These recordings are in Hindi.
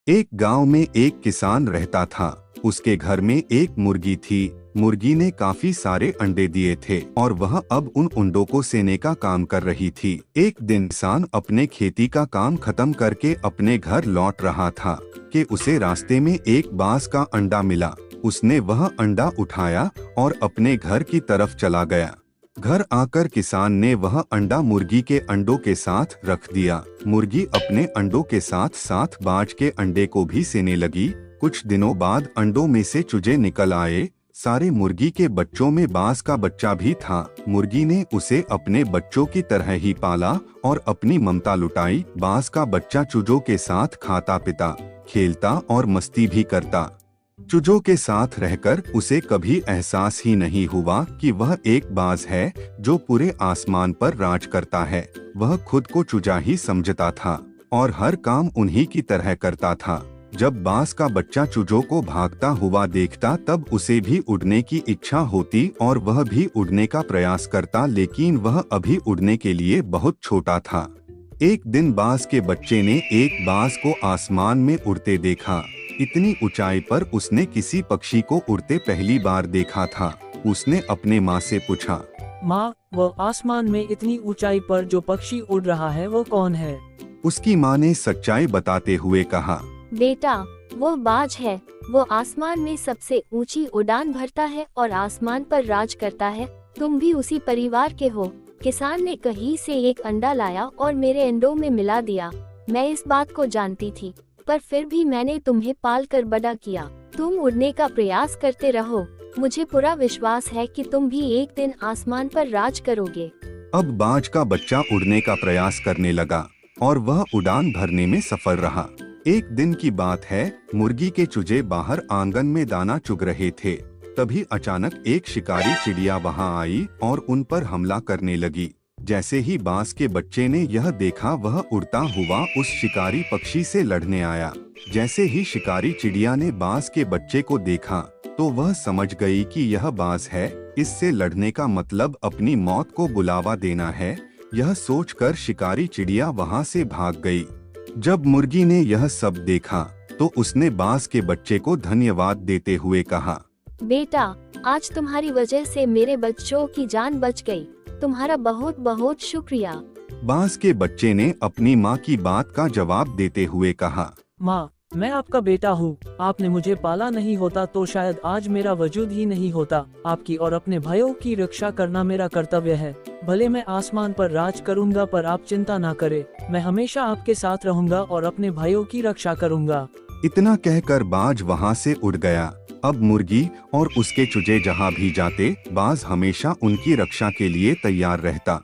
एक गांव में एक किसान रहता था। उसके घर में एक मुर्गी थी। मुर्गी ने काफी सारे अंडे दिए थे और वह अब उन अंडों को सेने का काम कर रही थी। एक दिन किसान अपने खेती का काम खत्म करके अपने घर लौट रहा था कि उसे रास्ते में एक बांस का अंडा मिला। उसने वह अंडा उठाया और अपने घर की तरफ चला गया। घर आकर किसान ने वह अंडा मुर्गी के अंडों के साथ रख दिया। मुर्गी अपने अंडों के साथ साथ बाज के अंडे को भी सेने लगी। कुछ दिनों बाद अंडों में से चूजे निकल आए। सारे मुर्गी के बच्चों में बाज का बच्चा भी था। मुर्गी ने उसे अपने बच्चों की तरह ही पाला और अपनी ममता लुटाई। बाज का बच्चा चूजों के साथ खाता पीता, खेलता और मस्ती भी करता। चूजों के साथ रहकर उसे कभी एहसास ही नहीं हुआ कि वह एक बाज है जो पूरे आसमान पर राज करता है। वह खुद को चूजा ही समझता था और हर काम उन्हीं की तरह करता था। जब बाज का बच्चा चूजों को भागता हुआ देखता तब उसे भी उड़ने की इच्छा होती और वह भी उड़ने का प्रयास करता, लेकिन वह अभी उड़ने के लिए बहुत छोटा था। एक दिन बाज के बच्चे ने एक बाज को आसमान में उड़ते देखा। इतनी ऊंचाई पर उसने किसी पक्षी को उड़ते पहली बार देखा था। उसने अपने माँ से पूछा, माँ, वो आसमान में इतनी ऊंचाई पर जो पक्षी उड़ रहा है वो कौन है? उसकी माँ ने सच्चाई बताते हुए कहा, बेटा, वो बाज है। वो आसमान में सबसे ऊंची उड़ान भरता है और आसमान पर राज करता है। तुम भी उसी परिवार के हो। किसान ने कहीं से एक अंडा लाया और मेरे अंडों में मिला दिया। मैं इस बात को जानती थी, पर फिर भी मैंने तुम्हें पाल कर बड़ा किया। तुम उड़ने का प्रयास करते रहो। मुझे पूरा विश्वास है कि तुम भी एक दिन आसमान पर राज करोगे। अब बाज का बच्चा उड़ने का प्रयास करने लगा और वह उड़ान भरने में सफल रहा। एक दिन की बात है, मुर्गी के चूजे बाहर आंगन में दाना चुग रहे थे। तभी अचानक एक शिकारी चिड़िया वहां आई और उन पर हमला करने लगी। जैसे ही बाज के बच्चे ने यह देखा, वह उड़ता हुआ उस शिकारी पक्षी से लड़ने आया। जैसे ही शिकारी चिड़िया ने बाज के बच्चे को देखा तो वह समझ गई कि यह बाज है। इससे लड़ने का मतलब अपनी मौत को बुलावा देना है। यह सोचकर शिकारी चिड़िया वहां से भाग गई। जब मुर्गी ने यह सब देखा तो उसने बाज के बच्चे को धन्यवाद देते हुए कहा, बेटा, आज तुम्हारी वजह से मेरे बच्चों की जान बच गई। तुम्हारा बहुत बहुत शुक्रिया। बाज के बच्चे ने अपनी माँ की बात का जवाब देते हुए कहा, माँ, मैं आपका बेटा हूँ। आपने मुझे पाला नहीं होता तो शायद आज मेरा वजूद ही नहीं होता। आपकी और अपने भाइयों की रक्षा करना मेरा कर्तव्य है। भले मैं आसमान पर राज करूँगा, पर आप चिंता ना करें। मैं हमेशा आपके साथ रहूँगा और अपने भाइयों की रक्षा करूँगा। इतना कहकर बाज वहां से उड़ गया। अब मुर्गी और उसके चूजे जहां भी जाते, बाज हमेशा उनकी रक्षा के लिए तैयार रहता।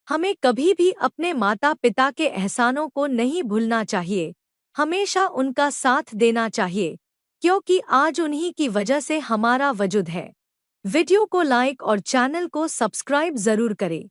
हमें कभी भी अपने माता पिता के एहसानों को नहीं भूलना चाहिए। हमेशा उनका साथ देना चाहिए, क्योंकि आज उन्हीं की वजह से हमारा वजूद है। वीडियो को लाइक और चैनल को सब्सक्राइब जरूर करें।